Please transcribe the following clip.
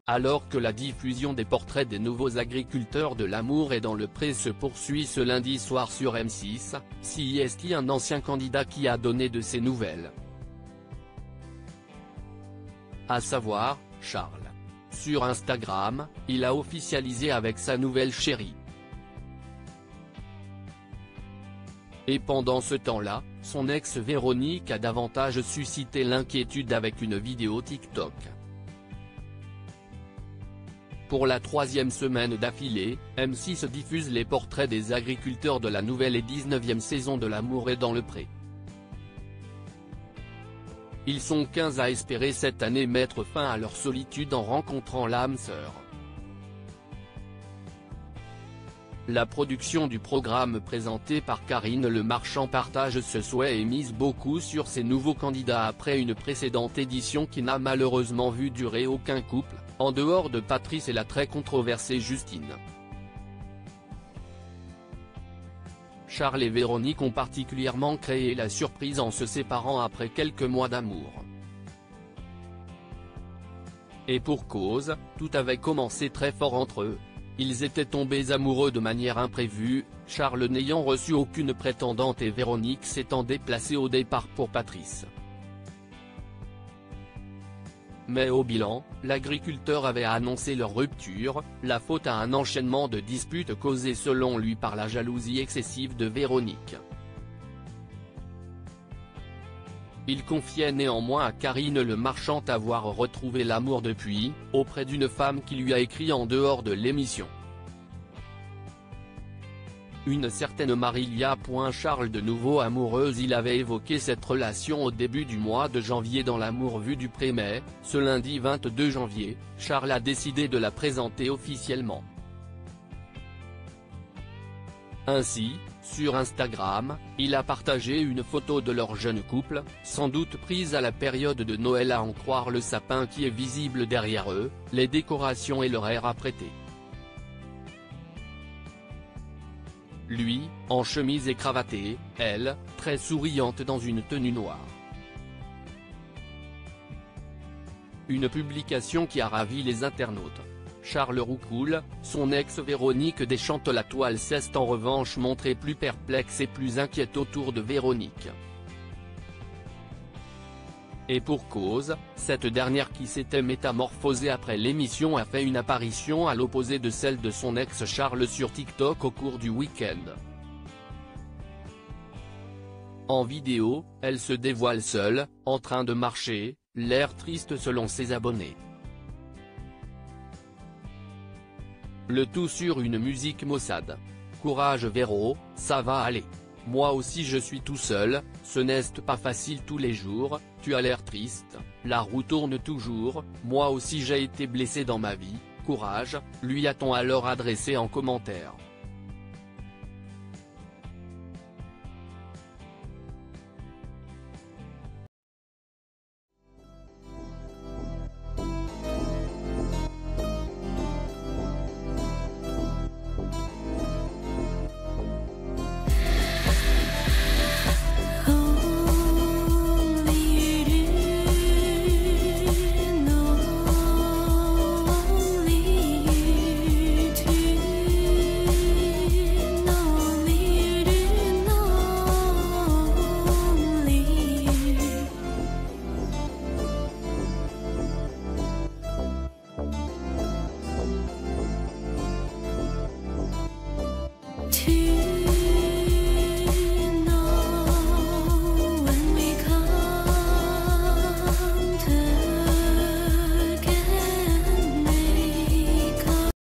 Alors que la diffusion des portraits des nouveaux agriculteurs de l'Amour et dans le Pré se poursuit ce lundi soir sur M6, c'est un ancien candidat qui a donné de ses nouvelles. À savoir, Charles. Sur Instagram, il a officialisé avec sa nouvelle chérie. Et pendant ce temps-là, son ex Véronique a davantage suscité l'inquiétude avec une vidéo TikTok. Pour la 3e semaine d'affilée, M6 diffuse les portraits des agriculteurs de la nouvelle et 19e saison de l'Amour est dans le Pré. Ils sont 15 à espérer cette année mettre fin à leur solitude en rencontrant l'âme sœur. La production du programme présenté par Karine Le Marchand partage ce souhait et mise beaucoup sur ces nouveaux candidats après une précédente édition qui n'a malheureusement vu durer aucun couple, en dehors de Patrice et la très controversée Justine. Charles et Véronique ont particulièrement créé la surprise en se séparant après quelques mois d'amour. Et pour cause, tout avait commencé très fort entre eux. Ils étaient tombés amoureux de manière imprévue, Charles n'ayant reçu aucune prétendante et Véronique s'étant déplacée au départ pour Patrice. Mais au bilan, l'agriculteur avait annoncé leur rupture, la faute à un enchaînement de disputes causées selon lui par la jalousie excessive de Véronique. Il confiait néanmoins à Karine Le Marchand avoir retrouvé l'amour depuis, auprès d'une femme qui lui a écrit en dehors de l'émission. Une certaine Marilia. Charles de nouveau amoureuse. Il avait évoqué cette relation au début du mois de janvier dans l'Amour vu du Pré, mais, ce lundi 22 janvier, Charles a décidé de la présenter officiellement. Ainsi, sur Instagram, il a partagé une photo de leur jeune couple, sans doute prise à la période de Noël à en croire le sapin qui est visible derrière eux, les décorations et leur air apprêté. Lui, en chemise et cravaté, elle, très souriante dans une tenue noire. Une publication qui a ravi les internautes. Charles roucoule, son ex Véronique déchante la toile s'est en revanche montrée plus perplexe et plus inquiète autour de Véronique. Et pour cause, cette dernière qui s'était métamorphosée après l'émission a fait une apparition à l'opposé de celle de son ex Charles sur TikTok au cours du week-end. En vidéo, elle se dévoile seule, en train de marcher, l'air triste selon ses abonnés. Le tout sur une musique maussade. Courage Véro, ça va aller. Moi aussi je suis tout seul, ce n'est pas facile tous les jours, tu as l'air triste, la roue tourne toujours, moi aussi j'ai été blessé dans ma vie, courage, lui a-t-on alors adressé en commentaire.